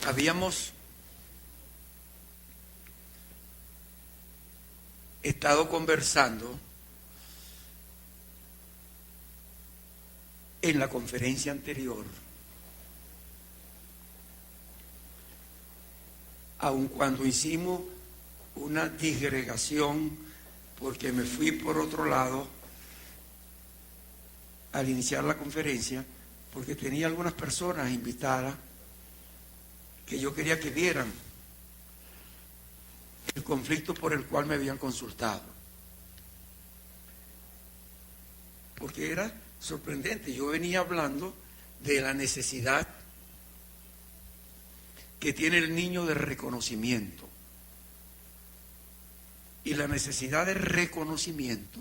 habíamos estado conversando en la conferencia anterior, aun cuando hicimos una disgregación, porque me fui por otro lado al iniciar la conferencia, porque tenía algunas personas invitadas que yo quería que vieran el conflicto por el cual me habían consultado. Porque era sorprendente. Yo venía hablando de la necesidad que tiene el niño de reconocimiento. Y la necesidad de reconocimiento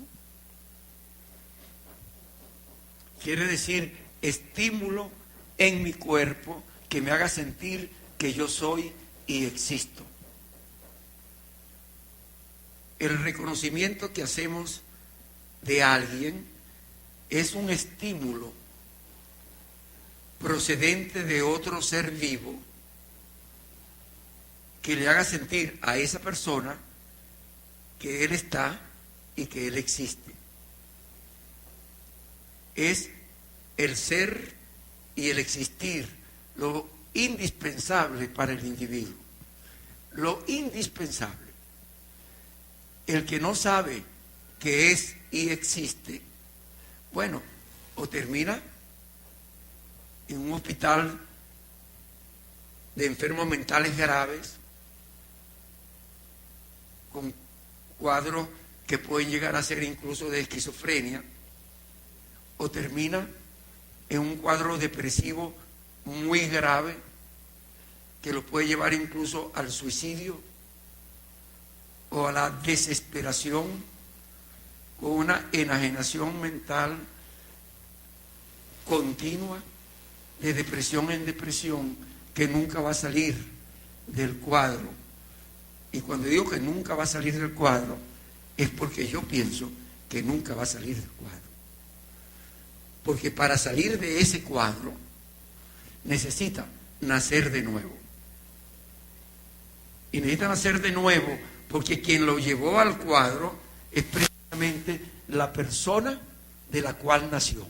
quiere decir estímulo en mi cuerpo que me haga sentir que yo soy y existo. El reconocimiento que hacemos de alguien es un estímulo procedente de otro ser vivo que le haga sentir a esa persona que él está y que él existe. Es el ser y el existir lo indispensable para el individuo. Lo indispensable. El que no sabe que es y existe, bueno, o termina en un hospital de enfermos mentales graves, con cuadros que pueden llegar a ser incluso de esquizofrenia, o termina en un cuadro depresivo muy grave que lo puede llevar incluso al suicidio o a la desesperación, con una enajenación mental continua, de depresión en depresión, que nunca va a salir del cuadro. Y cuando digo que nunca va a salir del cuadro, es porque yo pienso que nunca va a salir del cuadro. Porque para salir de ese cuadro necesita nacer de nuevo. Y necesita nacer de nuevo porque quien lo llevó al cuadro es precisamente la persona de la cual nació.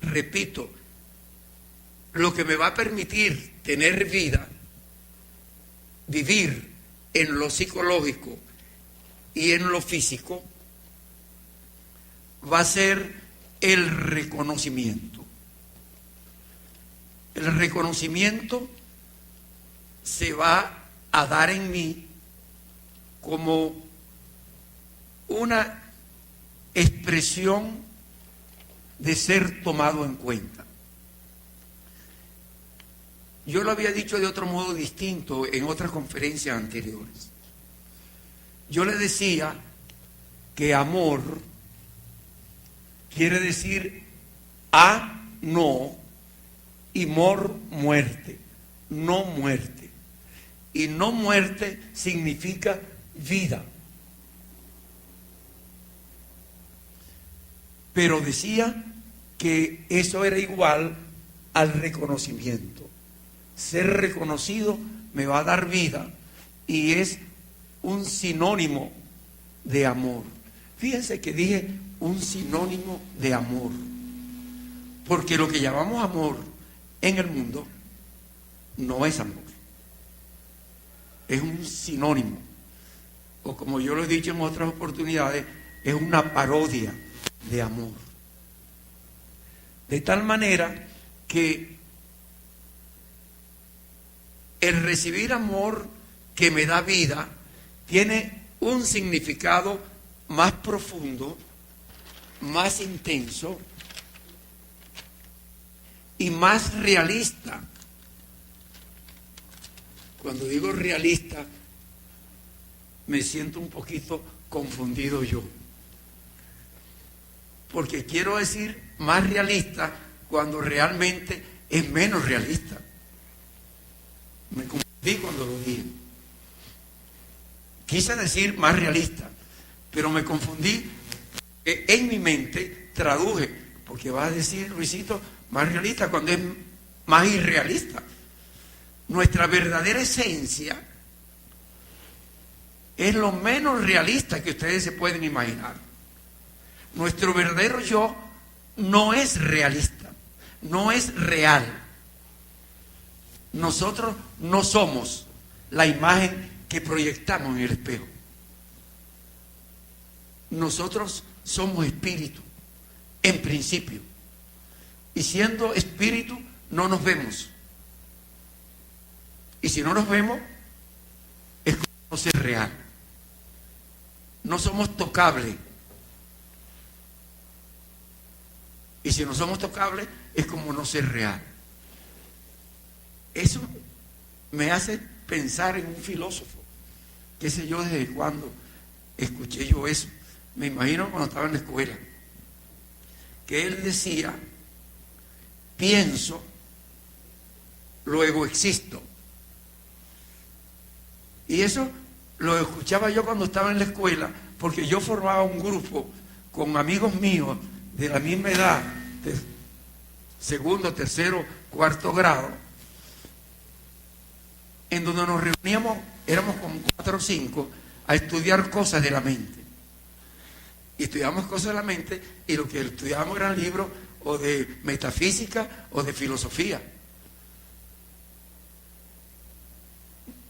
Repito, lo que me va a permitir tener vida, vivir en lo psicológico y en lo físico, va a ser el reconocimiento. El reconocimiento se va a dar en mí como una expresión de ser tomado en cuenta. Yo lo había dicho de otro modo distinto en otras conferencias anteriores. Yo le decía que amor quiere decir a, no, y mor, muerte, no muerte. Y no muerte significa vida. Pero decía que eso era igual al reconocimiento. Ser reconocido me va a dar vida y es un sinónimo de amor. Fíjense que dije un sinónimo de amor, porque lo que llamamos amor en el mundo no es amor, es un sinónimo, o como yo lo he dicho en otras oportunidades, es una parodia de amor. De tal manera que el recibir amor que me da vida tiene un significado más profundo, más intenso y más realista. Cuando digo realista, me siento un poquito confundido yo, porque quiero decir más realista cuando realmente es menos realista. Me confundí cuando lo dije. Quise decir más realista, pero me confundí. En mi mente traduje, porque va a decir Luisito, Más realista cuando es más irrealista. Nuestra verdadera esencia es lo menos realista que ustedes se pueden imaginar. Nuestro verdadero yo no es realista, no es real. Nosotros no somos la imagen que proyectamos en el espejo. Nosotros somos espíritu, en principio. Y siendo espíritu, no nos vemos. Y si no nos vemos, es como no ser real. No somos tocables. Y si no somos tocables, es como no ser real. Eso me hace pensar en un filósofo. Qué sé yo desde cuándo escuché yo eso. Me imagino cuando estaba en la escuela. Que él decía, pienso, luego existo. Y eso lo escuchaba yo cuando estaba en la escuela, porque yo formaba un grupo con amigos míos de la misma edad, de segundo, tercero, cuarto grado, en donde nos reuníamos, éramos como 4 o 5, a estudiar cosas de la mente. Y estudiamos cosas de la mente, y lo que estudiábamos eran libros o de metafísica o de filosofía.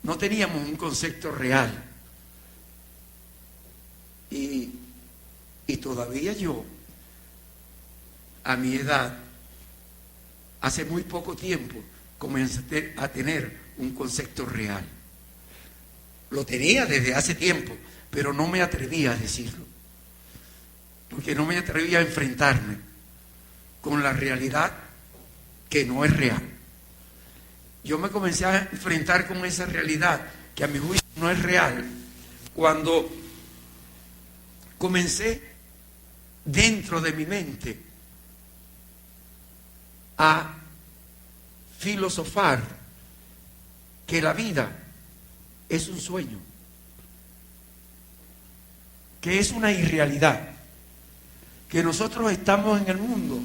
No teníamos un concepto real. Y todavía yo, a mi edad, hace muy poco tiempo, comencé a tener un concepto real. Lo tenía desde hace tiempo, pero no me atrevía a decirlo. Porque no me atrevía a enfrentarme con la realidad que no es real. Yo me comencé a enfrentar con esa realidad que a mi juicio no es real cuando comencé dentro de mi mente a filosofar que la vida es un sueño, que es una irrealidad, que nosotros estamos en el mundo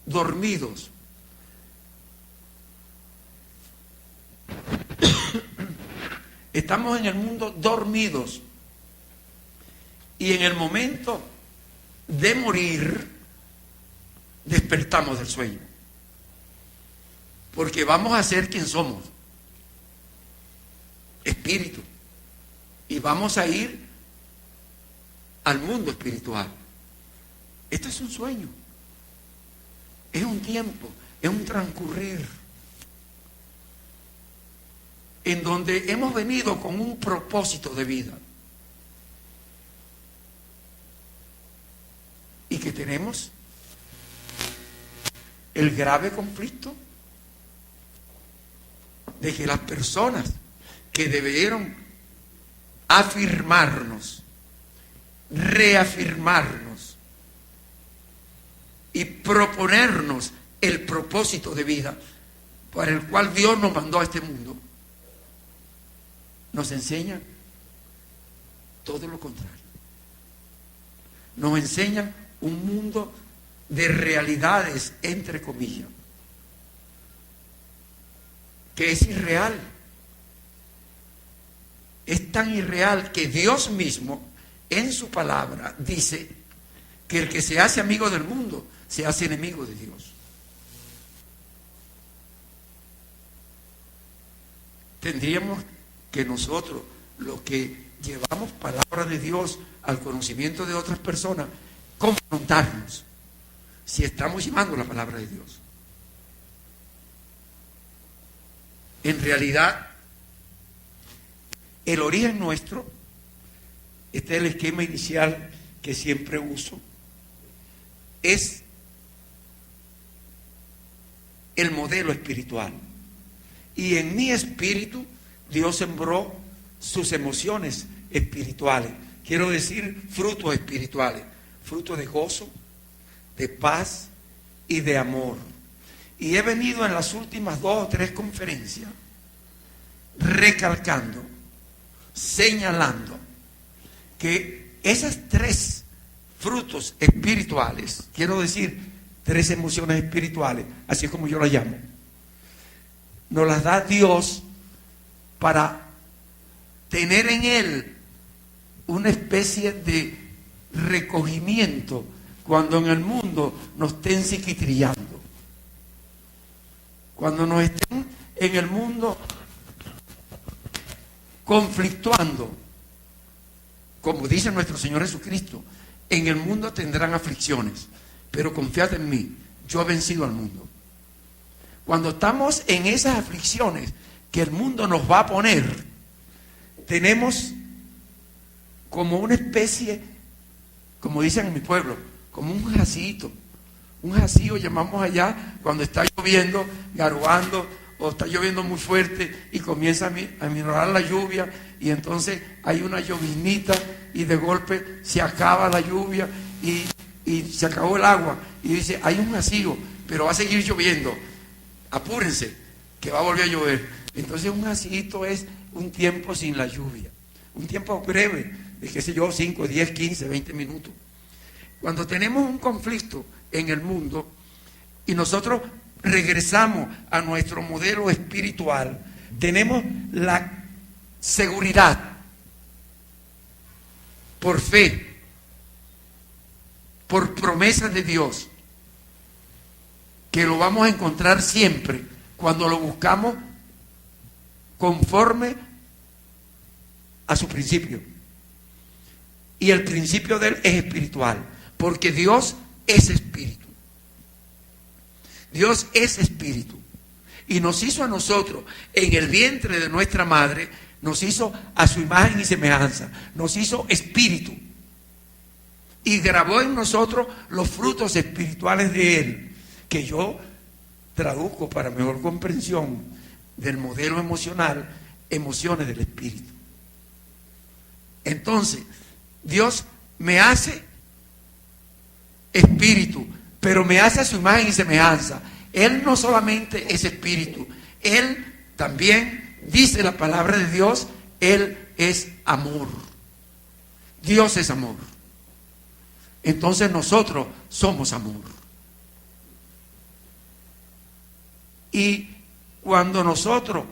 dormidos. Estamos en el mundo dormidos y en el momento de morir despertamos del sueño, porque vamos a ser quien somos, espíritu, y vamos a ir al mundo espiritual. Esto es un sueño, es un tiempo, es un transcurrir en donde hemos venido con un propósito de vida y que tenemos el grave conflicto de que las personas que debieron afirmarnos, reafirmarnos y proponernos el propósito de vida para el cual Dios nos mandó a este mundo, nos enseñan todo lo contrario. Nos enseñan un mundo de realidades, entre comillas, que es irreal. Es tan irreal que Dios mismo, en su palabra, dice que el que se hace amigo del mundo, se hace enemigo de Dios. Tendríamos que nosotros, los que llevamos palabra de Dios al conocimiento de otras personas, confrontarnos si estamos llevando la palabra de Dios. En realidad, el origen nuestro, este es el esquema inicial que siempre uso, es el modelo espiritual. Y en mi espíritu, Dios sembró sus emociones espirituales. Quiero decir, frutos espirituales. Frutos de gozo, de paz y de amor. Y he venido en las últimas 2 o 3 conferencias recalcando, señalando que esas 3 frutos espirituales, quiero decir, 3 emociones espirituales, así es como yo las llamo. Nos las da Dios para tener en Él una especie de recogimiento cuando en el mundo nos estén psiquitrillando, cuando nos estén en el mundo conflictuando. Como dice nuestro Señor Jesucristo, en el mundo tendrán aflicciones, pero confiad en mí, yo he vencido al mundo. Cuando estamos en esas aflicciones que el mundo nos va a poner, tenemos como una especie, como dicen en mi pueblo, como un jacito. Un jacío llamamos allá cuando está lloviendo, garoando, o está lloviendo muy fuerte y comienza a minorar la lluvia, y entonces hay una llovinita y de golpe se acaba la lluvia y se acabó el agua, y dice, hay un jacío, pero va a seguir lloviendo, apúrense, que va a volver a llover. Entonces un jacito es un tiempo sin la lluvia, un tiempo breve, de qué sé yo, 5, 10, 15, 20 minutos. Cuando tenemos un conflicto en el mundo y nosotros regresamos a nuestro modelo espiritual, tenemos la seguridad por fe, por promesas de Dios, que lo vamos a encontrar siempre cuando lo buscamos conforme a su principio. Y el principio de Él es espiritual, porque Dios es espíritu. Dios es espíritu. Y nos hizo a nosotros en el vientre de nuestra madre, nos hizo a su imagen y semejanza, nos hizo espíritu. Y grabó en nosotros los frutos espirituales de Él, que yo traduzco para mejor comprensión del modelo emocional, emociones del espíritu. Entonces, Dios me hace espíritu, pero me hace a su imagen y semejanza. Él no solamente es espíritu, Él también, dice la palabra de Dios, Él es amor. Dios es amor. Entonces nosotros somos amor. Y cuando nosotros,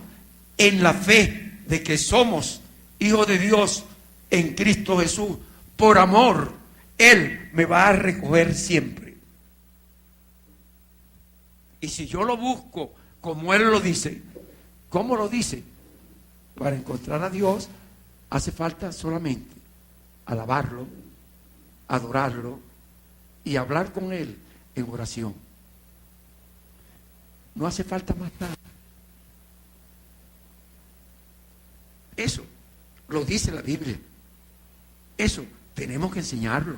en la fe de que somos hijos de Dios en Cristo Jesús, por amor, Él me va a recoger siempre. Y si yo lo busco como Él lo dice, ¿cómo lo dice? Para encontrar a Dios hace falta solamente alabarlo, adorarlo y hablar con Él en oración. No hace falta más nada. Eso lo dice la Biblia. Eso tenemos que enseñarlo.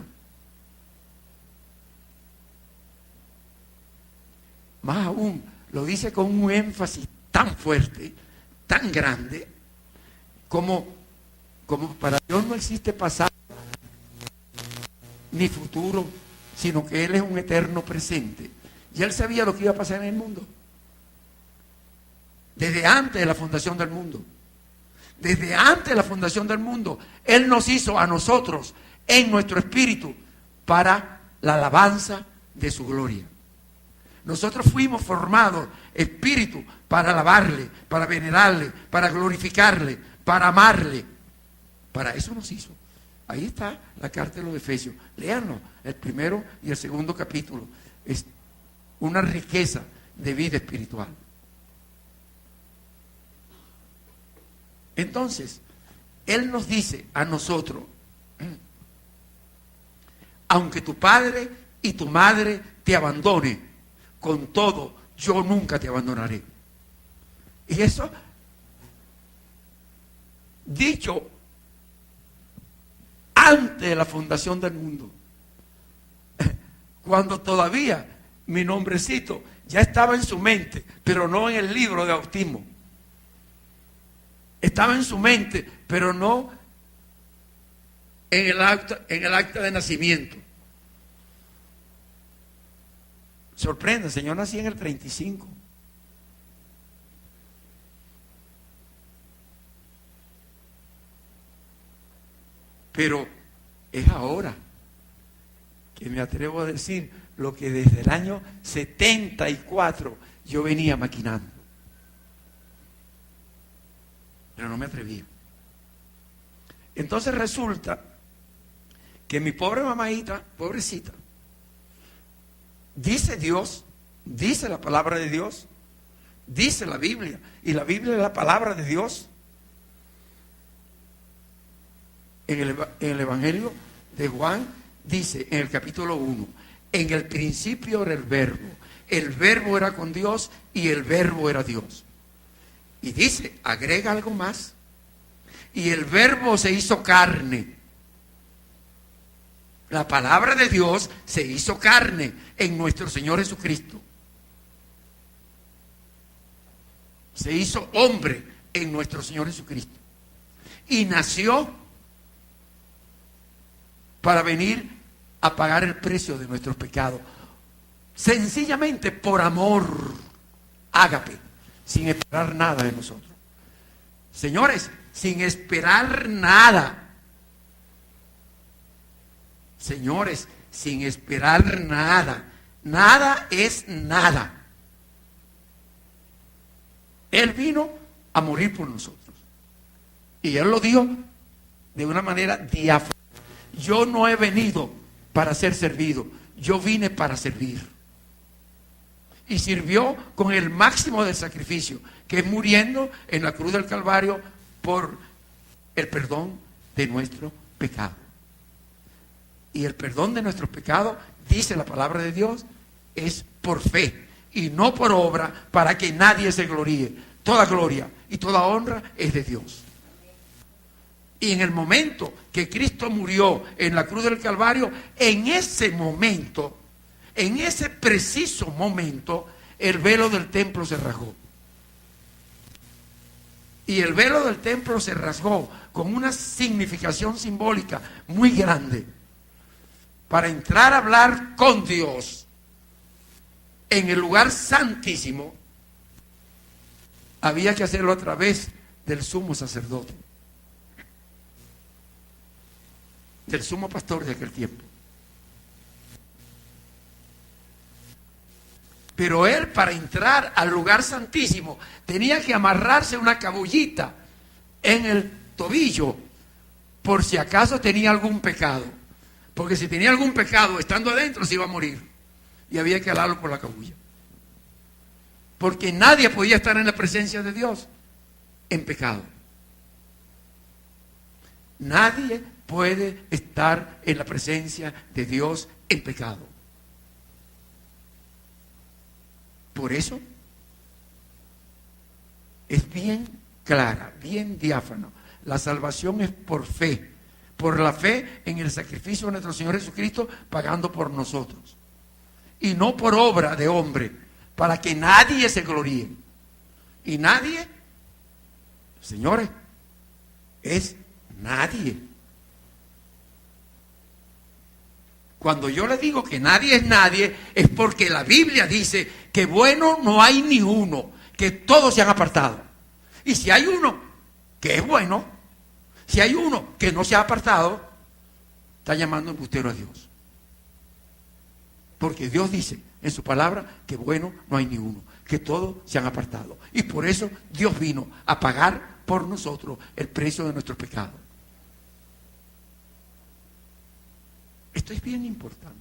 Más aún, lo dice con un énfasis tan fuerte, tan grande, como para Dios no existe pasado ni futuro, sino que Él es un eterno presente. Y Él sabía lo que iba a pasar en el mundo. Desde antes de la fundación del mundo. Desde antes de la fundación del mundo, Él nos hizo a nosotros en nuestro espíritu para la alabanza de su gloria. Nosotros fuimos formados espíritu para alabarle, para venerarle, para glorificarle, para amarle. Para eso nos hizo. Ahí está la carta de los Efesios. Léanlo, el primero y el segundo capítulo. Es una riqueza de vida espiritual. Entonces, Él nos dice a nosotros, aunque tu padre y tu madre te abandonen, con todo, yo nunca te abandonaré. Y eso, dicho antes de la fundación del mundo, cuando todavía mi nombrecito ya estaba en su mente, pero no en el libro de bautismo. Estaba en su mente, pero no en el acta de nacimiento. Sorpréndanse, yo nací en el 35. Pero es ahora que me atrevo a decir lo que desde el año 74 yo venía maquinando. Pero no me atrevía. Entonces resulta que mi pobre mamaita, pobrecita, dice Dios, dice la palabra de Dios, dice la Biblia, y la Biblia es la palabra de Dios. En el Evangelio de Juan dice en el capítulo 1, en el principio era el verbo era con Dios y el verbo era Dios. Y dice, agrega algo más, y el verbo se hizo carne. La palabra de Dios se hizo carne en nuestro Señor Jesucristo. Se hizo hombre en nuestro Señor Jesucristo. Y nació para venir a pagar el precio de nuestros pecados. Sencillamente por amor, ágape, sin esperar nada de nosotros. Señores, sin esperar nada. Señores, sin esperar nada. Nada es nada. Él vino a morir por nosotros. Y Él lo dijo de una manera diáfana. Yo no he venido para ser servido. Yo vine para servir. Y sirvió con el máximo del sacrificio, que es muriendo en la cruz del Calvario por el perdón de nuestro pecado. Y el perdón de nuestros pecados, dice la palabra de Dios, es por fe y no por obra, para que nadie se gloríe. Toda gloria y toda honra es de Dios. Y en el momento que Cristo murió en la cruz del Calvario, en ese momento, en ese preciso momento, el velo del templo se rasgó. Y el velo del templo se rasgó con una significación simbólica muy grande. Para entrar a hablar con Dios en el lugar santísimo, había que hacerlo a través del sumo sacerdote, del sumo pastor de aquel tiempo. Pero él, para entrar al lugar santísimo, tenía que amarrarse una cabullita en el tobillo, por si acaso tenía algún pecado. Porque si tenía algún pecado estando adentro, se iba a morir. Y había que alarlo por la cabulla. Porque nadie podía estar en la presencia de Dios en pecado. Nadie puede estar en la presencia de Dios en pecado. Por eso es bien clara, bien diáfano. La salvación es por fe. Por la fe en el sacrificio de nuestro Señor Jesucristo, pagando por nosotros. Y no por obra de hombre, para que nadie se gloríe. Y nadie, señores, es nadie. Cuando yo le digo que nadie es nadie, es porque la Biblia dice que bueno no hay ni uno, que todos se han apartado. Y si hay uno que es bueno, si hay uno que no se ha apartado, está llamando embustero a Dios. Porque Dios dice en su palabra que bueno no hay ni uno, que todos se han apartado. Y por eso Dios vino a pagar por nosotros el precio de nuestro pecado. Esto es bien importante.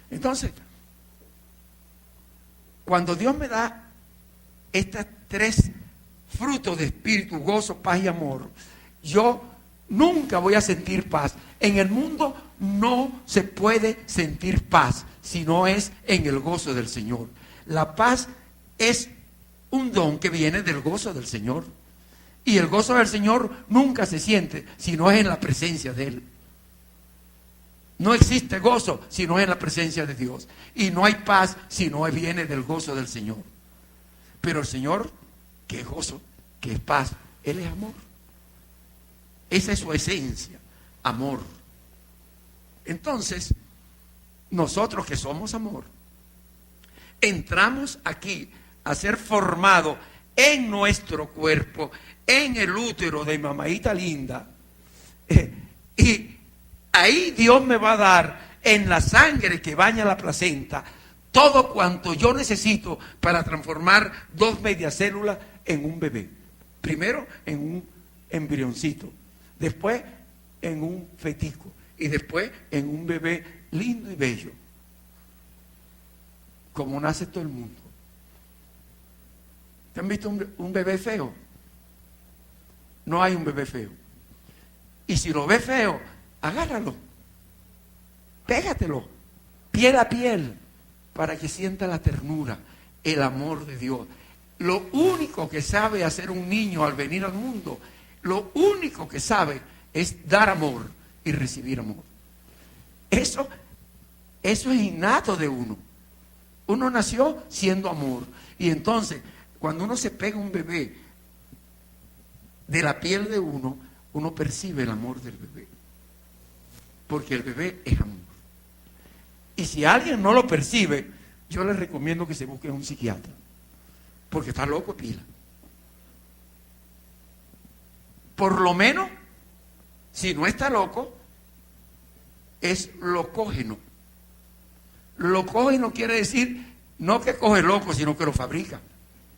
Entonces, cuando Dios me da estas tres frutos de espíritu, gozo, paz y amor, yo nunca voy a sentir paz. En el mundo no se puede sentir paz si no es en el gozo del Señor. La paz es un don que viene del gozo del Señor. Y el gozo del Señor nunca se siente si no es en la presencia de Él. No existe gozo si no es en la presencia de Dios. Y no hay paz si no viene del gozo del Señor. Pero el Señor, que es gozo, que es paz, Él es amor. Esa es su esencia, amor. Entonces, nosotros que somos amor, entramos aquí a ser formados en nuestro cuerpo, en el útero de mamaita linda. Y ahí Dios me va a dar en la sangre que baña la placenta todo cuanto yo necesito para transformar 2 mediacélulas en un bebé. Primero en un embrioncito, después en un fetico y después en un bebé lindo y bello, como nace todo el mundo. ¿Te han visto un bebé feo? No hay un bebé feo. Y si lo ves feo, agárralo, pégatelo, piel a piel, para que sienta la ternura, el amor de Dios. Lo único que sabe hacer un niño al venir al mundo, lo único que sabe es dar amor y recibir amor. Eso es innato de uno. Uno nació siendo amor. Y entonces, cuando uno se pega un bebé de la piel de uno, uno percibe el amor del bebé. Porque el bebé es amor. Y si alguien no lo percibe, yo les recomiendo que se busque un psiquiatra. Porque está loco de pila. Por lo menos, si no está loco, es locógeno. Locógeno quiere decir no que coge loco, sino que lo fabrica.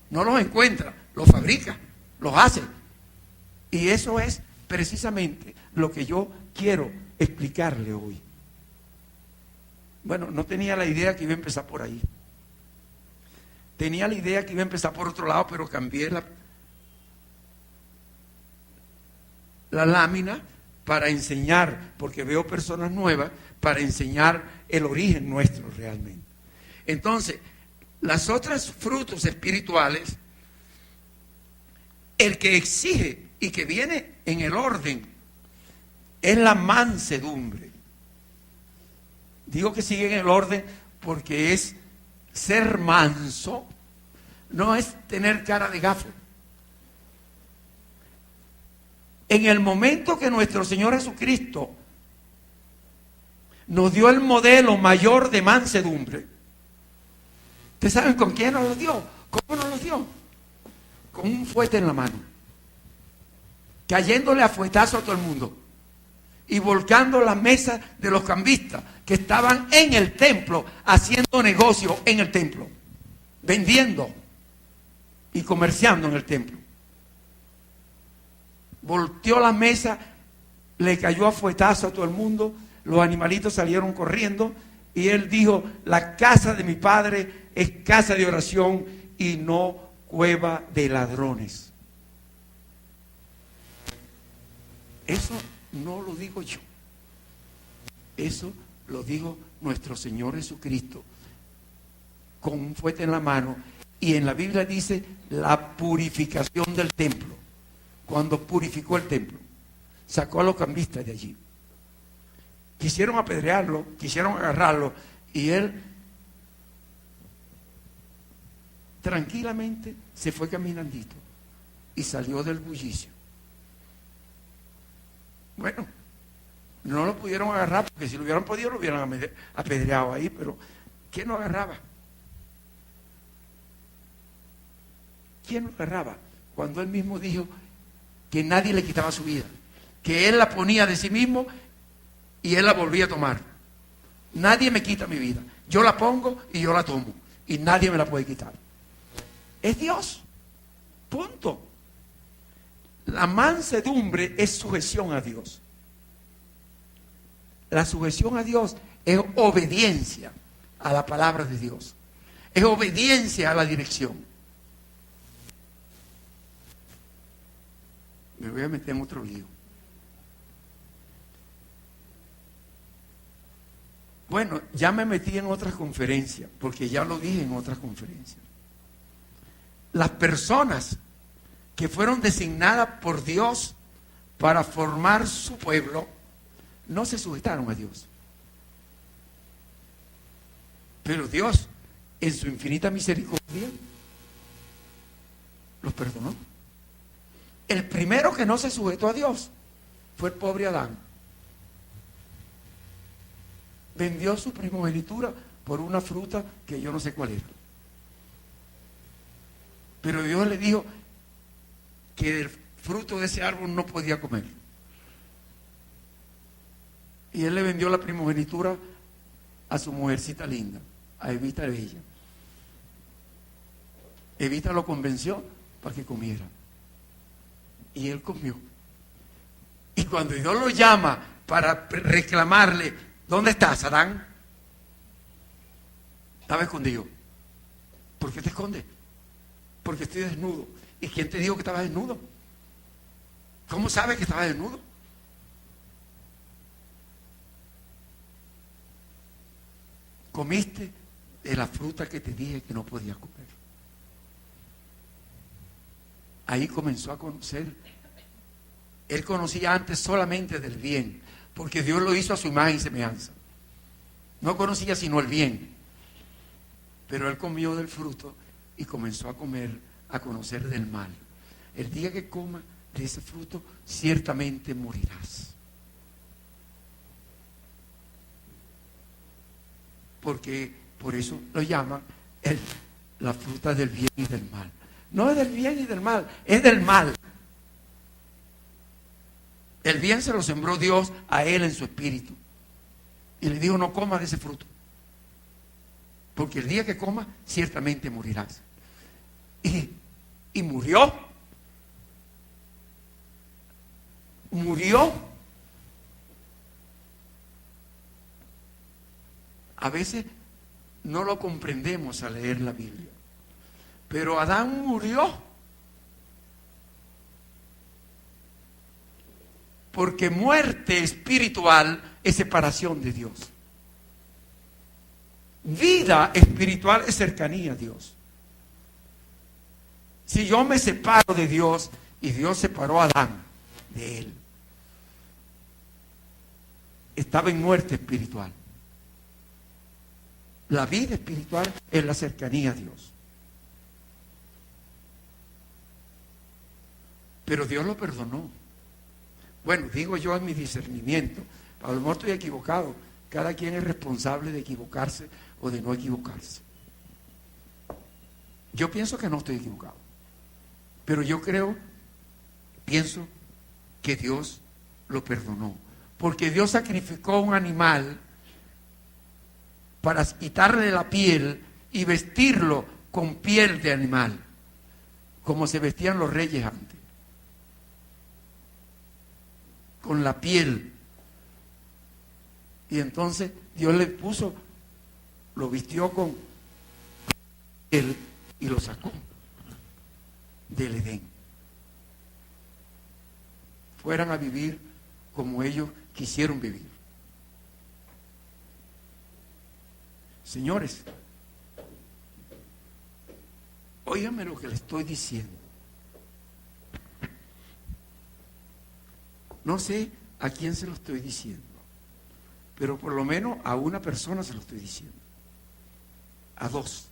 No los encuentra, los fabrica, los hace. Y eso es precisamente lo que yo quiero explicarle hoy. Bueno, no tenía la idea que iba a empezar por ahí. Tenía la idea que iba a empezar por otro lado, pero cambié la lámina para enseñar, porque veo personas nuevas, para enseñar el origen nuestro realmente. Entonces, las otras frutos espirituales, el que exige y que viene en el orden, es la mansedumbre. Digo que sigue en el orden porque es ser manso, no es tener cara de gafo. En el momento que nuestro Señor Jesucristo nos dio el modelo mayor de mansedumbre, ¿ustedes saben con quién nos lo dio? ¿Cómo nos lo dio? Con un fuete en la mano, cayéndole a fuetazo a todo el mundo y volcando la mesa de los cambistas que estaban en el templo, haciendo negocio en el templo, vendiendo y comerciando en el templo. Volteó la mesa, le cayó a fuetazo a todo el mundo, los animalitos salieron corriendo y él dijo: la casa de mi padre es casa de oración y no cueva de ladrones. Eso no lo digo yo, eso lo dijo nuestro Señor Jesucristo con un fuete en la mano. Y en la Biblia dice la purificación del templo. Cuando purificó el templo, sacó a los cambistas de allí. Quisieron apedrearlo, quisieron agarrarlo, y él tranquilamente se fue caminandito y salió del bullicio. Bueno, no lo pudieron agarrar, porque si lo hubieran podido lo hubieran apedreado ahí, pero ¿quién lo agarraba? ¿Quién lo agarraba? Cuando él mismo dijo que nadie le quitaba su vida, que él la ponía de sí mismo y él la volvía a tomar. Nadie me quita mi vida, yo la pongo y yo la tomo, y nadie me la puede quitar. Es Dios, punto. La mansedumbre es sujeción a Dios. La sujeción a Dios es obediencia a la palabra de Dios, es obediencia a la dirección. Me voy a meter en otro lío. Bueno, ya me metí en otras conferencias, porque ya lo dije en otras conferencias. Las personas que fueron designadas por Dios para formar su pueblo, no se sujetaron a Dios. Pero Dios, en su infinita misericordia, los perdonó. El primero que no se sujetó a Dios fue el pobre Adán. Vendió su primogenitura por una fruta que yo no sé cuál era. Pero Dios le dijo que del fruto de ese árbol no podía comer. Y él le vendió la primogenitura a su mujercita linda, a Evita Bella. Evita lo convenció para que comiera. Y él comió. Y cuando Dios lo llama para reclamarle, ¿dónde estás, Adán? Estaba escondido. ¿Por qué te escondes? Porque estoy desnudo. ¿Y quién te dijo que estabas desnudo? ¿Cómo sabes que estabas desnudo? Comiste de la fruta que te dije que no podías comer. Ahí comenzó a conocer. Él conocía antes solamente del bien, porque Dios lo hizo a su imagen y semejanza. No conocía sino el bien. Pero él comió del fruto y comenzó a comer, a conocer del mal. El día que coma de ese fruto, ciertamente morirás. Porque por eso lo llaman la fruta del bien y del mal. No es del bien y del mal, es del mal. El bien se lo sembró Dios a él en su espíritu. Y le dijo, no coma de ese fruto. Porque el día que coma, ciertamente morirás. Y murió. Murió. A veces no lo comprendemos al leer la Biblia. Pero Adán murió. Porque muerte espiritual es separación de Dios. Vida espiritual es cercanía a Dios. Si yo me separo de Dios y Dios separó a Adán de él, estaba en muerte espiritual. La vida espiritual es la cercanía a Dios. Pero Dios lo perdonó. Bueno, digo yo en mi discernimiento, a lo mejor estoy equivocado. Cada quien es responsable de equivocarse o de no equivocarse. Yo pienso que no estoy equivocado. Pero yo pienso que Dios lo perdonó. Porque Dios sacrificó un animal para quitarle la piel y vestirlo con piel de animal, como se vestían los reyes antes. Con la piel. Y entonces Dios le puso, lo vistió con piel y lo sacó del Edén. Fueran a vivir como ellos quisieron vivir. Señores, óiganme lo que le estoy diciendo. No sé a quién se lo estoy diciendo, pero por lo menos a una persona se lo estoy diciendo. A dos.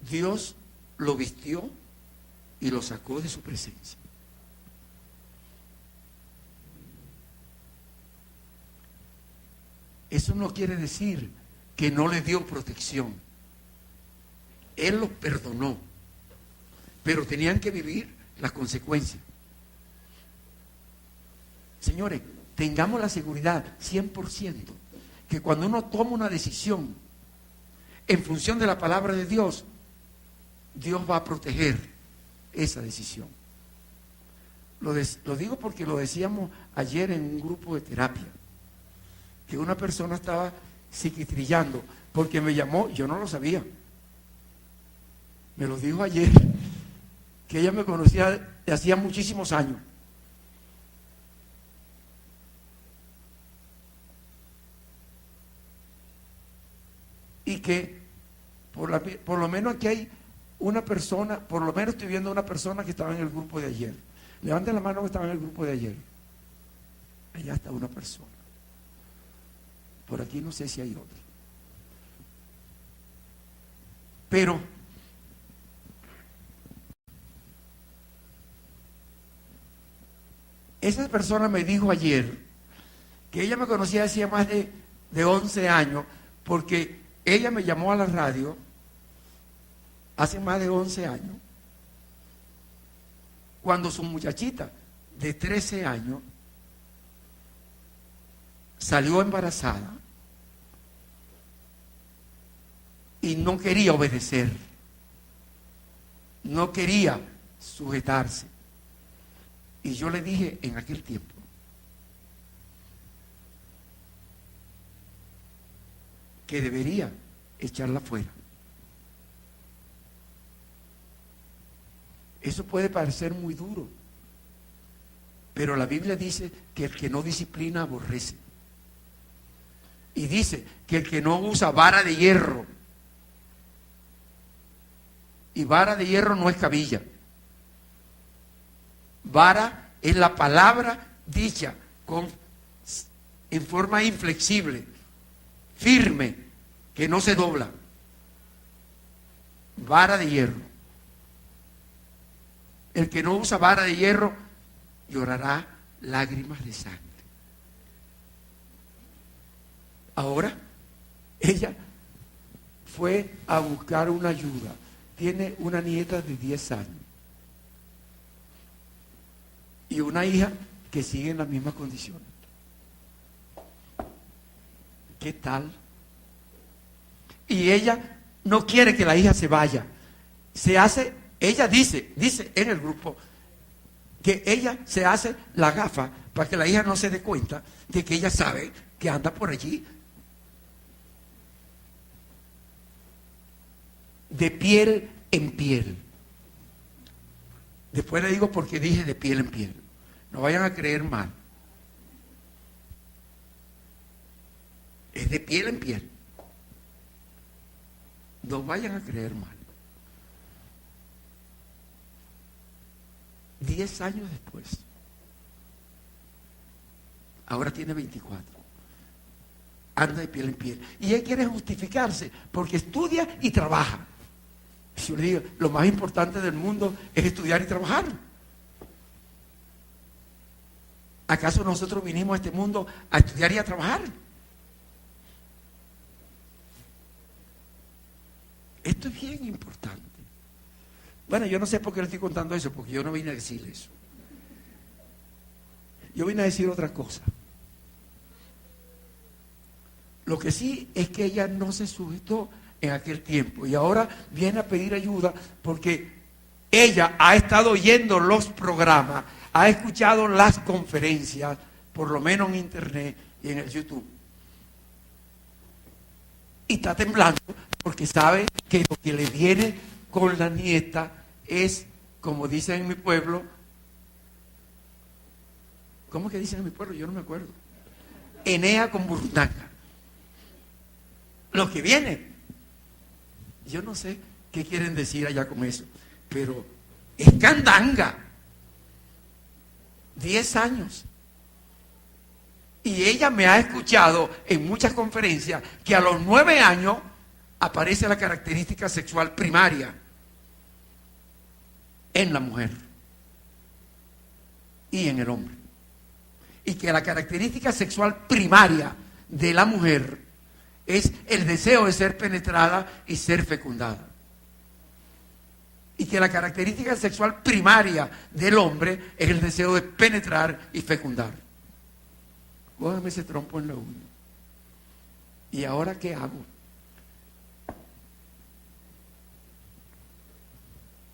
Dios lo vistió y lo sacó de su presencia. Eso no quiere decir que no le dio protección. Él los perdonó, pero tenían que vivir las consecuencias. Señores, tengamos la seguridad 100% que cuando uno toma una decisión en función de la palabra de Dios, Dios va a proteger esa decisión. Lo digo porque lo decíamos ayer en un grupo de terapia, que una persona estaba psiquitrillando porque me llamó, yo no lo sabía. Me lo dijo ayer, que ella me conocía de hacía muchísimos años. Y que por lo menos aquí hay una persona, por lo menos estoy viendo una persona que estaba en el grupo de ayer. Levanten la mano que estaba en el grupo de ayer. Allá está una persona. Por aquí no sé si hay otra. Pero esa persona me dijo ayer que ella me conocía hacía más de 11 años, porque ella me llamó a la radio hace más de 11 años, cuando su muchachita de 13 años salió embarazada y no quería obedecer, no quería sujetarse. Y yo le dije en aquel tiempo, que debería echarla fuera. Eso puede parecer muy duro, pero la Biblia dice que el que no disciplina aborrece. Y dice que el que no usa vara de hierro, y vara de hierro no es cabilla. Vara es la palabra dicha en forma inflexible, firme, que no se dobla. Vara de hierro. El que no usa vara de hierro llorará lágrimas de sangre. Ahora, ella fue a buscar una ayuda. Tiene una nieta de 10 años y una hija que sigue en las mismas condiciones. ¿Qué tal? Y ella no quiere que la hija se vaya. Ella dice en el grupo que ella se hace la gafa para que la hija no se dé cuenta de que ella sabe que anda por allí de piel en piel. Después le digo por qué dije de piel en piel. No vayan a creer mal. Es de piel en piel. No vayan a creer mal. 10 años después, ahora tiene 24, anda de piel en piel. Y él quiere justificarse porque estudia y trabaja. Yo le digo, lo más importante del mundo es estudiar y trabajar. ¿Acaso nosotros vinimos a este mundo a estudiar y a trabajar? Esto es bien importante. Bueno, yo no sé por qué le estoy contando eso, porque yo no vine a decirle eso. Yo vine a decir otra cosa. Lo que sí es que ella no se sujetó en aquel tiempo y ahora viene a pedir ayuda porque ella ha estado oyendo los programas, ha escuchado las conferencias, por lo menos en internet y en el YouTube. Y está temblando porque sabe que lo que le viene con la nieta es, como dicen en mi pueblo, ¿cómo que dicen en mi pueblo? Yo no me acuerdo. Enea con burundanga. Lo que viene. Yo no sé qué quieren decir allá con eso, pero es candanga. 10 años. Y ella me ha escuchado en muchas conferencias que a los 9 años aparece la característica sexual primaria en la mujer y en el hombre. Y que la característica sexual primaria de la mujer es el deseo de ser penetrada y ser fecundada. Y que la característica sexual primaria del hombre es el deseo de penetrar y fecundar. Cógeme ese trompo en la uña. ¿Y ahora qué hago?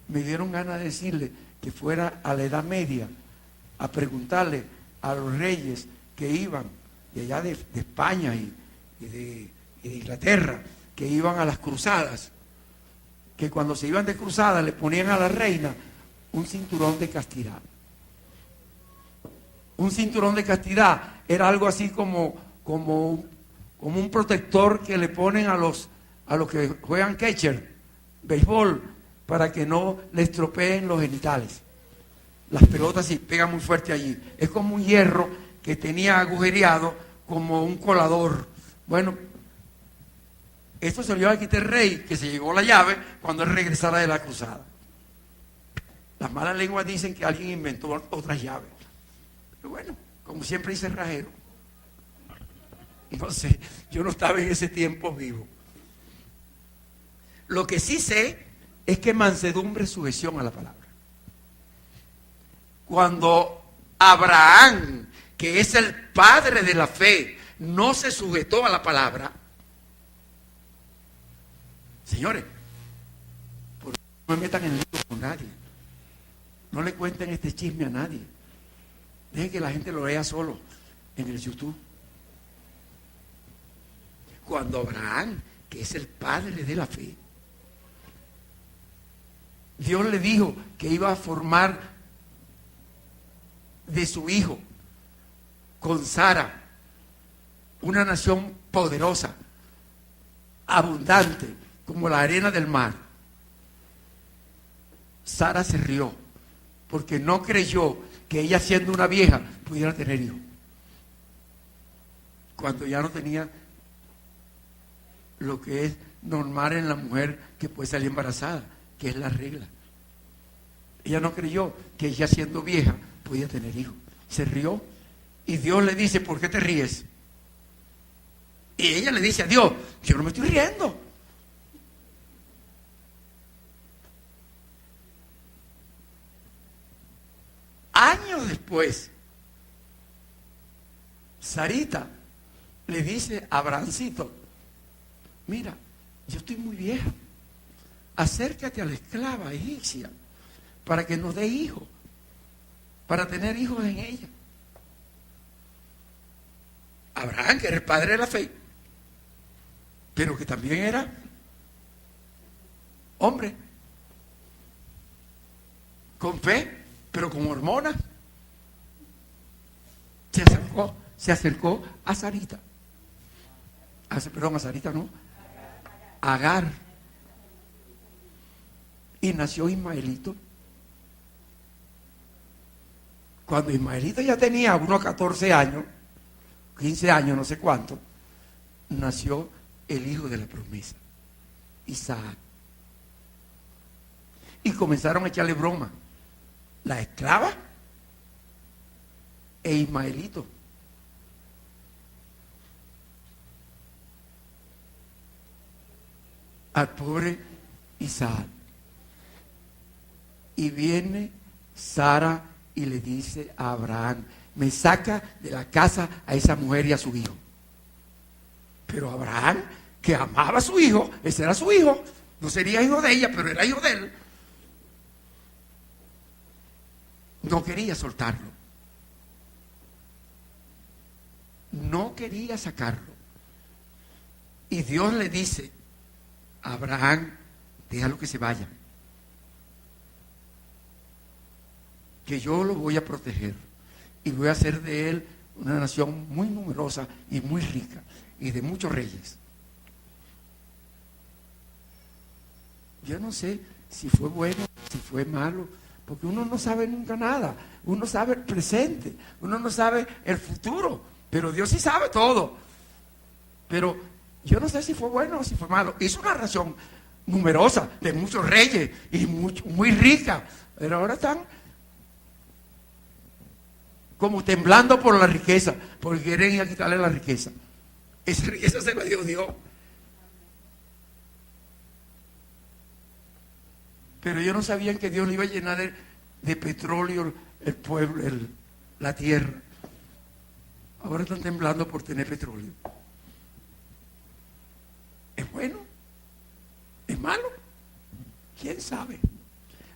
Me dieron ganas de decirle que fuera a la Edad Media a preguntarle a los reyes que iban de allá de España y de Inglaterra, que iban a las cruzadas, que cuando se iban de cruzada le ponían a la reina un cinturón de castidad. Un cinturón de castidad era algo así como un protector que le ponen a los que juegan catcher, béisbol, para que no le estropeen los genitales. Las pelotas se pegan muy fuerte allí. Es como un hierro que tenía agujereado como un colador. Bueno, esto se lo iba a quitar el rey, que se llevó la llave cuando él regresara de la cruzada. Las malas lenguas dicen que alguien inventó otras llaves. Pero bueno, como siempre dice el rajero. No sé, yo no estaba en ese tiempo vivo. Lo que sí sé es que mansedumbre es sujeción a la palabra. Cuando Abraham, que es el padre de la fe, no se sujetó a la palabra. Señores, por favor, no me metan en lío con nadie. No le cuenten este chisme a nadie. Dejen que la gente lo lea solo en el YouTube. Cuando Abraham, que es el padre de la fe, Dios le dijo que iba a formar de su hijo con Sara una nación poderosa, abundante, como la arena del mar. Sara se rió porque no creyó que ella, siendo una vieja, pudiera tener hijos. Cuando ya no tenía lo que es normal en la mujer que puede salir embarazada, que es la regla. Ella no creyó que ella, siendo vieja, podía tener hijos. Se rió y Dios le dice: ¿por qué te ríes? Y ella le dice a Dios: yo no me estoy riendo. Años después, Sarita le dice a Abrahamcito: mira, yo estoy muy vieja, acércate a la esclava egipcia para que nos dé hijos, para tener hijos en ella. Abraham, que era el padre de la fe, pero que también era hombre, con fe, pero con hormonas, se acercó a Sarita. Perdón, a Sarita no, a Agar. Y nació Ismaelito. Cuando Ismaelito ya tenía unos 14 años, 15 años, no sé cuánto, nació el hijo de la promesa, Isaac. Y comenzaron a echarle broma, la esclava e Ismaelito. Al pobre Isaac. Y viene Sara y le dice a Abraham: me saca de la casa a esa mujer y a su hijo. Pero Abraham, que amaba a su hijo, ese era su hijo, no sería hijo de ella, pero era hijo de él, no quería soltarlo, no quería sacarlo. Y Dios le dice a Abraham: déjalo que se vaya, que yo lo voy a proteger y voy a hacer de él una nación muy numerosa y muy rica y de muchos reyes. Yo no sé si fue bueno, si fue malo, porque uno no sabe nunca nada. Uno sabe el presente, uno no sabe el futuro, pero Dios sí sabe todo. Pero yo no sé si fue bueno o si fue malo. Hizo una nación numerosa, de muchos reyes y muy rica, pero ahora están como temblando por la riqueza, porque quieren ir a quitarle la riqueza. Esa riqueza se la dio Dios. Pero ellos no sabían que Dios le iba a llenar de petróleo el pueblo, la tierra. Ahora están temblando por tener petróleo. ¿Es bueno? ¿Es malo? ¿Quién sabe?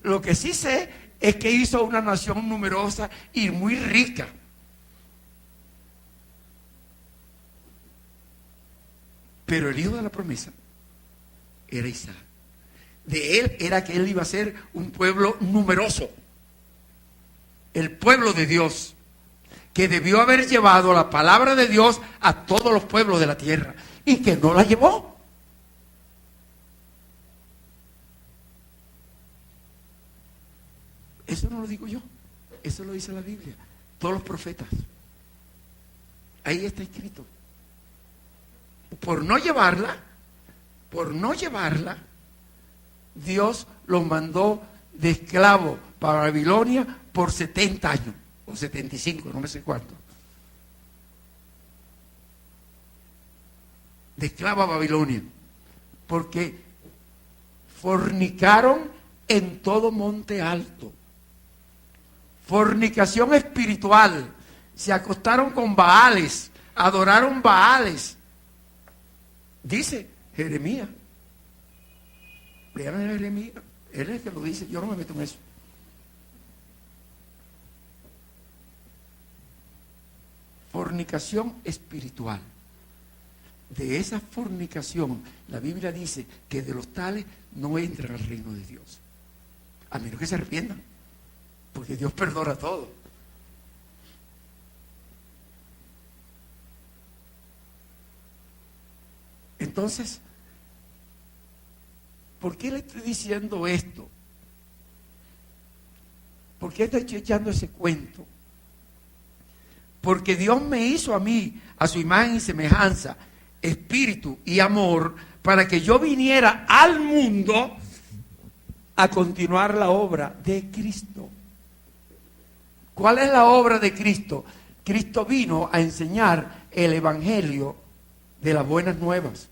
Lo que sí sé es que hizo una nación numerosa y muy rica. Pero el hijo de la promesa era Isaac. De él era que él iba a ser un pueblo numeroso. El pueblo de Dios, que debió haber llevado la palabra de Dios a todos los pueblos de la tierra, y que no la llevó. Eso no lo digo yo, eso lo dice la Biblia, todos los profetas. Ahí está escrito. Por no llevarla, Dios los mandó de esclavo para Babilonia por 70 años, o 75, no me sé cuánto. De esclavo a Babilonia, porque fornicaron en todo monte alto, Fornicación espiritual. Se acostaron con Baales, adoraron Baales. Dice Jeremías. Lean a Jeremías. Él es el que lo dice, yo no me meto en eso. Fornicación espiritual. De esa fornicación, la Biblia dice que de los tales no entran al reino de Dios. A menos que se arrepientan, porque Dios perdona todo. Entonces, ¿por qué le estoy diciendo esto? ¿Por qué estoy echando ese cuento? Porque Dios me hizo a mí, a su imagen y semejanza, espíritu y amor, para que yo viniera al mundo a continuar la obra de Cristo. ¿Cuál es la obra de Cristo? Cristo vino a enseñar el evangelio de las buenas nuevas,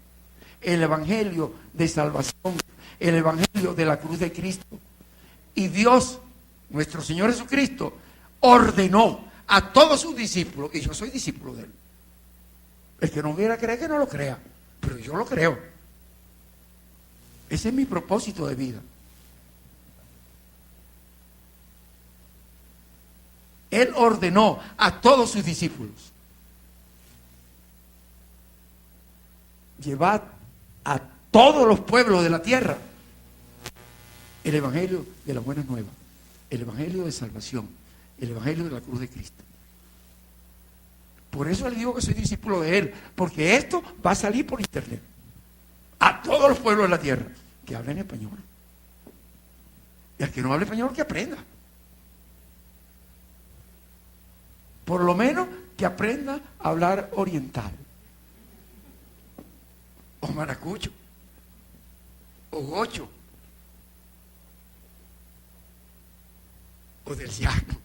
el evangelio de salvación, el evangelio de la cruz de Cristo. Y Dios, nuestro Señor Jesucristo, ordenó a todos sus discípulos, y yo soy discípulo de él. El que no quiera creer, que no lo crea, pero yo lo creo. Ese es mi propósito de vida. Él ordenó a todos sus discípulos: llevad a todos los pueblos de la tierra el evangelio de las buenas nuevas, el evangelio de salvación, el evangelio de la cruz de Cristo. Por eso le digo que soy discípulo de él, porque esto va a salir por internet a todos los pueblos de la tierra que hablen español. Y al que no hable español, que aprenda. Por lo menos que aprenda a hablar oriental, o maracucho, o gocho, o del llano.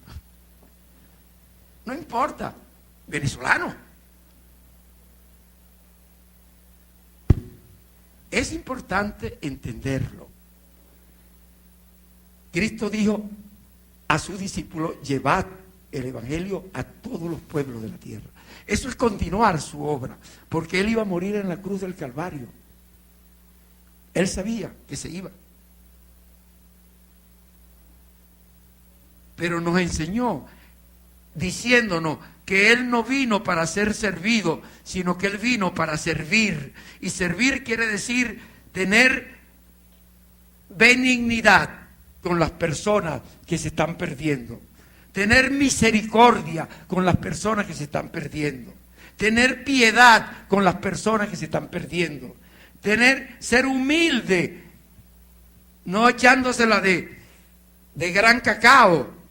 No importa, venezolano. Es importante entenderlo. Cristo dijo a sus discípulos: llevad el evangelio a todos los pueblos de la tierra. Eso es continuar su obra, porque él iba a morir en la cruz del Calvario. Él sabía que se iba, pero nos enseñó diciéndonos que él no vino para ser servido, sino que él vino para servir. Y servir quiere decir tener benignidad con las personas que se están perdiendo, tener misericordia con las personas que se están perdiendo, tener piedad con las personas que se están perdiendo, ser humilde, no echándosela de gran cacao,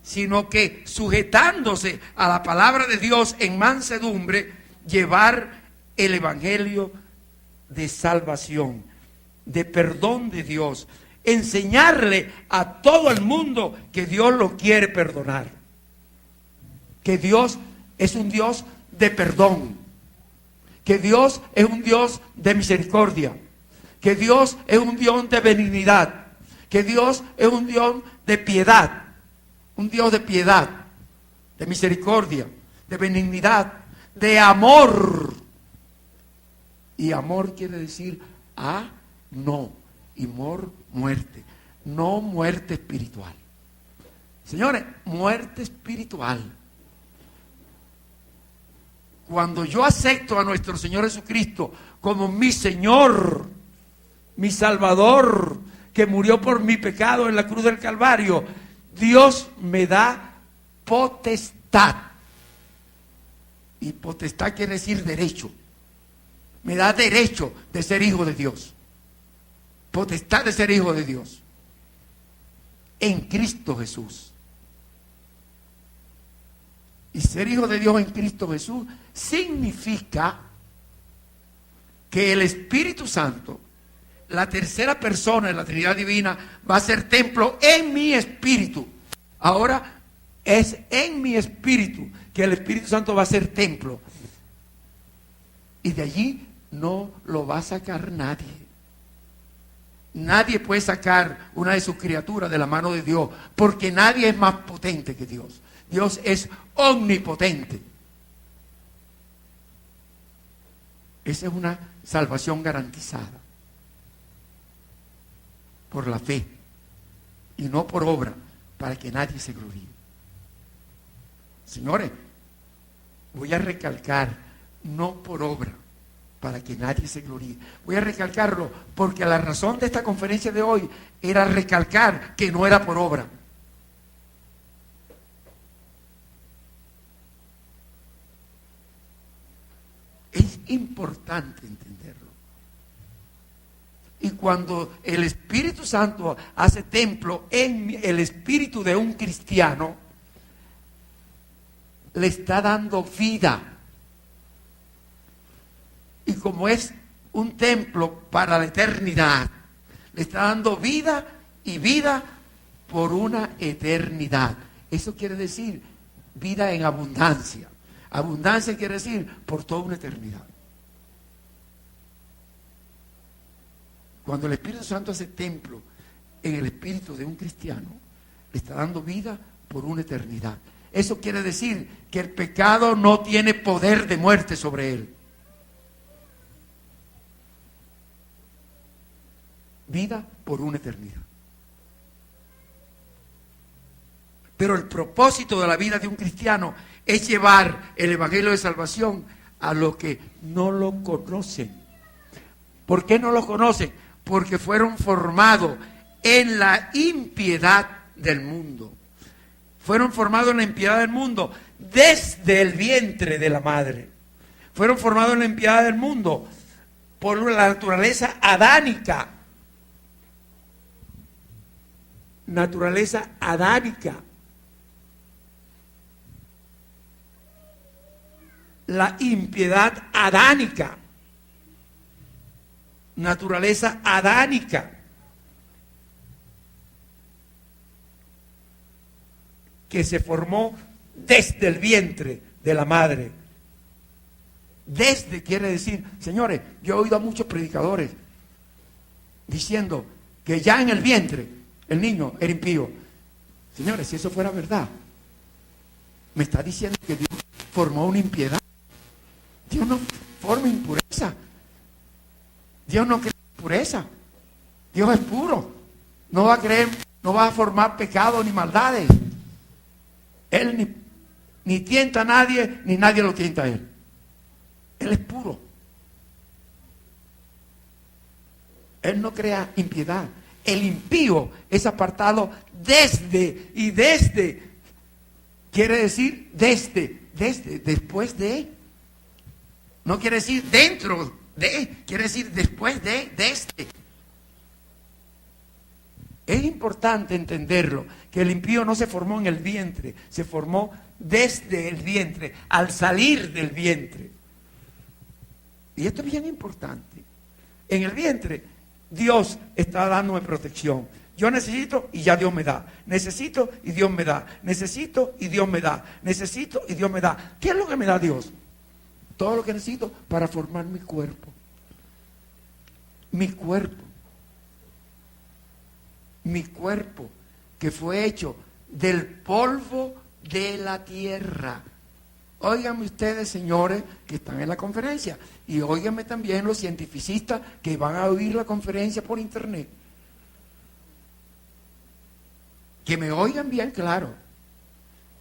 sino que sujetándose a la palabra de Dios en mansedumbre, llevar el evangelio de salvación, de perdón de Dios, enseñarle a todo el mundo que Dios lo quiere perdonar, que Dios es un Dios de perdón, que Dios es un Dios de misericordia, que Dios es un Dios de benignidad, que Dios es un Dios de piedad, un Dios de piedad, de misericordia, de benignidad, de amor. Y amor quiere decir no, y muerte, no muerte espiritual. Señores, muerte espiritual. Cuando yo acepto a nuestro Señor Jesucristo como mi Señor, mi Salvador, que murió por mi pecado en la cruz del Calvario, Dios me da potestad. Y potestad quiere decir derecho. Me da derecho de ser hijo de Dios. Potestad de ser hijo de Dios en Cristo Jesús. Y ser hijo de Dios en Cristo Jesús significa que el Espíritu Santo, la tercera persona de la Trinidad Divina, va a ser templo en mi espíritu. Ahora es en mi espíritu que el Espíritu Santo va a ser templo. Y de allí no lo va a sacar nadie. Nadie puede sacar una de sus criaturas de la mano de Dios, porque nadie es más potente que Dios. Dios es omnipotente. Esa es una salvación garantizada por la fe y no por obra, para que nadie se gloríe. Señores, voy a recalcar, no por obra, para que nadie se gloríe. Voy a recalcarlo porque la razón de esta conferencia de hoy era recalcar que no era por obra. Es importante entenderlo. Y cuando el Espíritu Santo hace templo en el espíritu de un cristiano, le está dando vida. Y como es un templo para la eternidad, le está dando vida y vida por una eternidad. Eso quiere decir vida en abundancia. Abundancia quiere decir por toda una eternidad. Cuando el Espíritu Santo hace templo en el espíritu de un cristiano, le está dando vida por una eternidad. Eso quiere decir que el pecado no tiene poder de muerte sobre él. Vida por una eternidad. Pero el propósito de la vida de un cristiano es llevar el evangelio de salvación a los que no lo conocen. ¿Por qué no lo conocen? Porque fueron formados en la impiedad del mundo. Fueron formados en la impiedad del mundo desde el vientre de la madre. Fueron formados en la impiedad del mundo por la naturaleza adánica. Naturaleza adánica. La impiedad adánica. Naturaleza adánica. Que se formó desde el vientre de la madre. Desde quiere decir, señores, yo he oído a muchos predicadores diciendo que ya en el vientre el niño era impío. Señores, si eso fuera verdad, me está diciendo que Dios formó una impiedad. Dios no forma impureza. Dios no crea impureza. Dios es puro. No va a creer, no va a formar pecado ni maldades. Él ni tienta a nadie, ni nadie lo tienta a él. Él es puro. Él no crea impiedad. El impío es apartado desde, y desde quiere decir desde, después de. No quiere decir dentro de, quiere decir después de, desde. Es importante entenderlo, que el impío no se formó en el vientre, se formó desde el vientre, al salir del vientre. Y esto es bien importante. En el vientre, Dios está dándome protección. Yo necesito y ya Dios me da. Necesito y Dios me da. Necesito y Dios me da. Necesito y Dios me da. ¿Qué es lo que me da Dios? Todo lo que necesito para formar mi cuerpo. Mi cuerpo. Mi cuerpo, que fue hecho del polvo de la tierra. Óiganme ustedes, señores, que están en la conferencia, y óiganme también los cientificistas que van a oír la conferencia por internet. Que me oigan bien claro.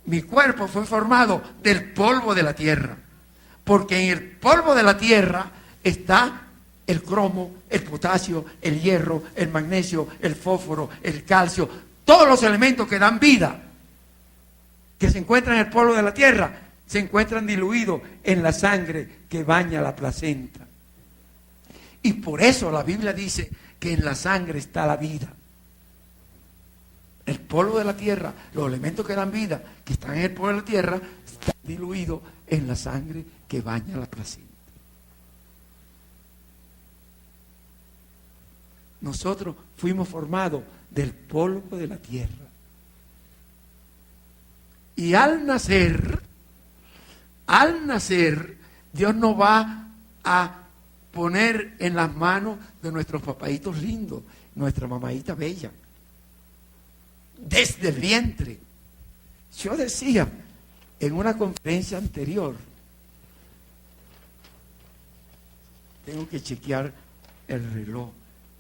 Mi cuerpo fue formado del polvo de la tierra, porque en el polvo de la tierra está el cromo, el potasio, el hierro, el magnesio, el fósforo, el calcio, todos los elementos que dan vida, que se encuentran en el polvo de la tierra, se encuentran diluidos en la sangre que baña la placenta. Y por eso la Biblia dice que en la sangre está la vida. El polvo de la tierra, los elementos que dan vida, que están en el polvo de la tierra, están diluidos en la sangre que baña la placenta. Nosotros fuimos formados del polvo de la tierra. Y al nacer, Dios nos va a poner en las manos de nuestros papaitos lindos nuestra mamadita bella, desde el vientre. Yo decía en una conferencia anterior, tengo que chequear el reloj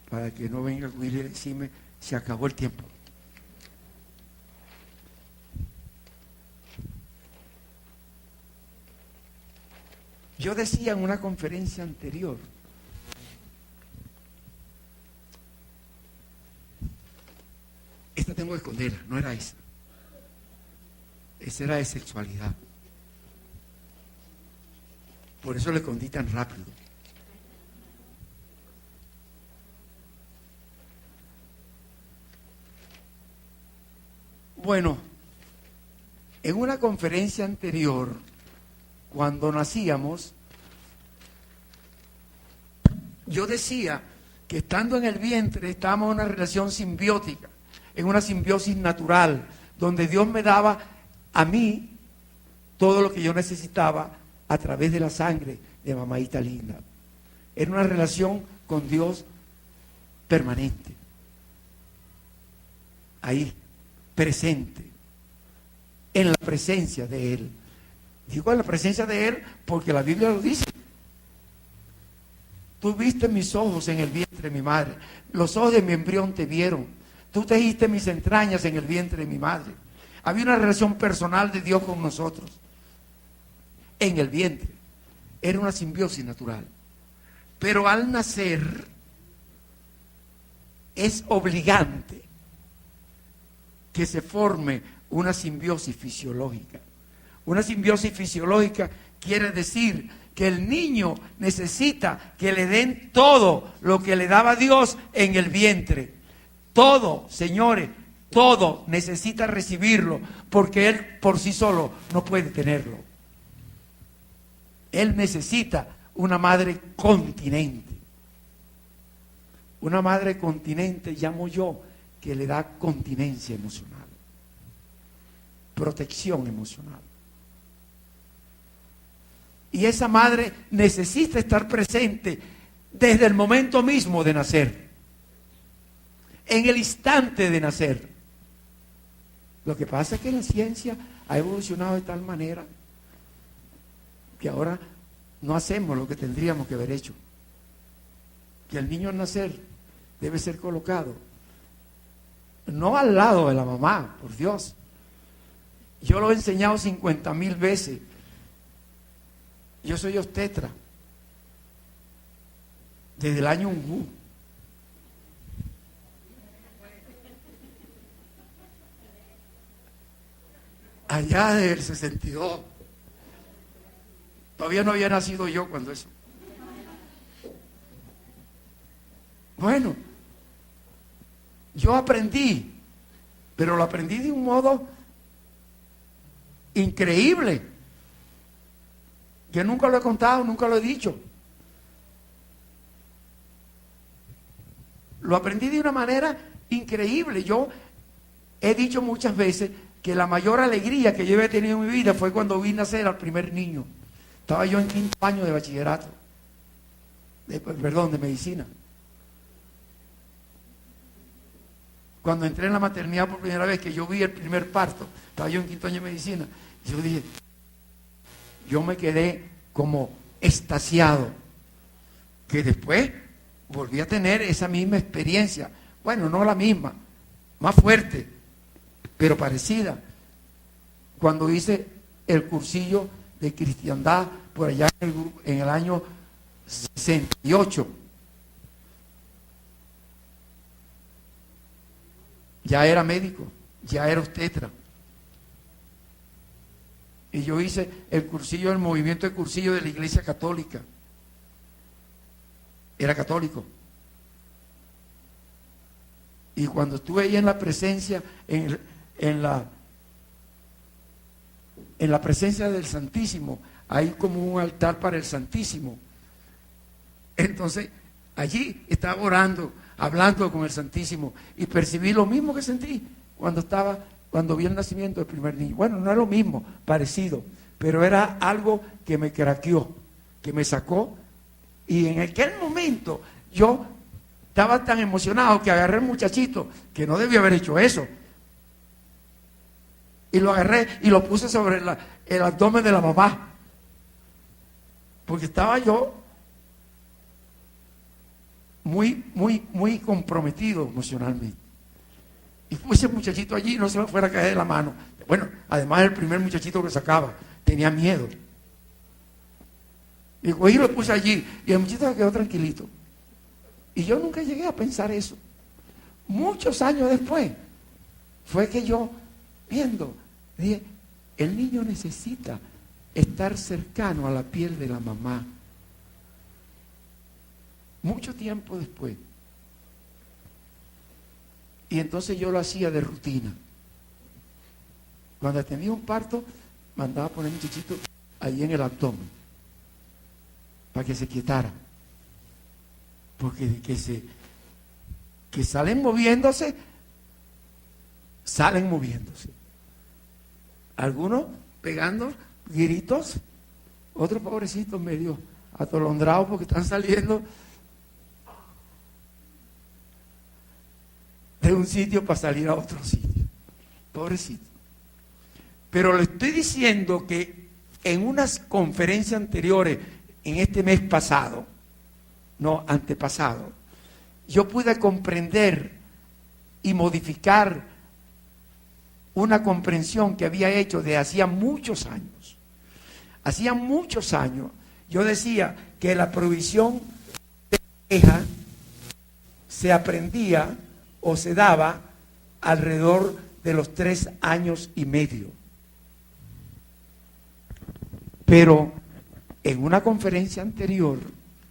para que no venga Willy a decirme se acabó el tiempo. Yo decía en una conferencia anterior, esta tengo que esconderla, no era esa. Esa era de sexualidad. Por eso le escondí tan rápido. Bueno, en una conferencia anterior, cuando nacíamos, yo decía que estando en el vientre estábamos en una relación simbiótica, en una simbiosis natural, donde Dios me daba a mí todo lo que yo necesitaba a través de la sangre de mamadita linda. Era una relación con Dios permanente, ahí, presente, en la presencia de Él. Digo en la presencia de Él porque la Biblia lo dice. Tú viste mis ojos en el vientre de mi madre, los ojos de mi embrión te vieron, tú tejiste mis entrañas en el vientre de mi madre. Había una relación personal de Dios con nosotros en el vientre. Era una simbiosis natural. Pero al nacer es obligante que se forme una simbiosis fisiológica. Una simbiosis fisiológica quiere decir que el niño necesita que le den todo lo que le daba Dios en el vientre. Todo, señores, todo necesita recibirlo porque él por sí solo no puede tenerlo. Él necesita una madre continente. Una madre continente llamo yo, que le da continencia emocional, protección emocional. Y esa madre necesita estar presente desde el momento mismo de nacer, en el instante de nacer. Lo que pasa es que la ciencia ha evolucionado de tal manera que ahora no hacemos lo que tendríamos que haber hecho. Que el niño al nacer debe ser colocado no al lado de la mamá, por Dios. Yo lo he enseñado 50,000 veces. Yo soy obstetra desde el año Ungú. Allá del 62. Todavía no había nacido yo cuando eso. Bueno, yo aprendí, pero lo aprendí de un modo increíble, que nunca lo he contado, nunca lo he dicho. Lo aprendí de una manera increíble. Yo he dicho muchas veces que la mayor alegría que yo he tenido en mi vida fue cuando vi nacer al primer niño. Estaba yo en 5º año de bachillerato, de medicina. Cuando entré en la maternidad por primera vez, que yo vi el primer parto, estaba yo en 5º año de medicina, yo dije, yo me quedé como extasiado, que después volví a tener esa misma experiencia, bueno, no la misma, más fuerte, pero parecida, cuando hice el cursillo de cristiandad por allá en el año 68. Ya era médico, ya era obstetra. Y yo hice el cursillo, el movimiento de cursillo de la Iglesia Católica. Era católico. Y cuando estuve ahí en la presencia, en la presencia del Santísimo, hay como un altar para el Santísimo. Entonces, allí estaba orando, hablando con el Santísimo, y percibí lo mismo que sentí cuando vi el nacimiento del primer niño. Bueno, no es lo mismo, parecido, pero era algo que me craqueó, que me sacó, y en aquel momento yo estaba tan emocionado que agarré al muchachito, que no debía haber hecho eso, y lo agarré y lo puse sobre el abdomen de la mamá, porque estaba yo muy comprometido emocionalmente. Y puse ese muchachito allí y no se me fuera a caer de la mano. Bueno, además el primer muchachito que sacaba tenía miedo. Y lo puse allí y el muchachito se quedó tranquilito. Y yo nunca llegué a pensar eso. Muchos años después fue que yo, viendo, dije, el niño necesita estar cercano a la piel de la mamá. Mucho tiempo después. Y entonces yo lo hacía de rutina. Cuando atendía un parto, mandaba a poner un muchachito allí en el abdomen para que se quietara. Porque que salen moviéndose, Algunos pegando gritos, otros pobrecitos medio atolondrados porque están saliendo de un sitio para salir a otro sitio. Pobrecito. Pero le estoy diciendo que en unas conferencias anteriores, en este mes pasado, no, antepasado, yo pude comprender y modificar una comprensión que había hecho de hacía muchos años. Hacía muchos años yo decía que la provisión de la hija se aprendía o se daba alrededor de los 3 años y medio. Pero en una conferencia anterior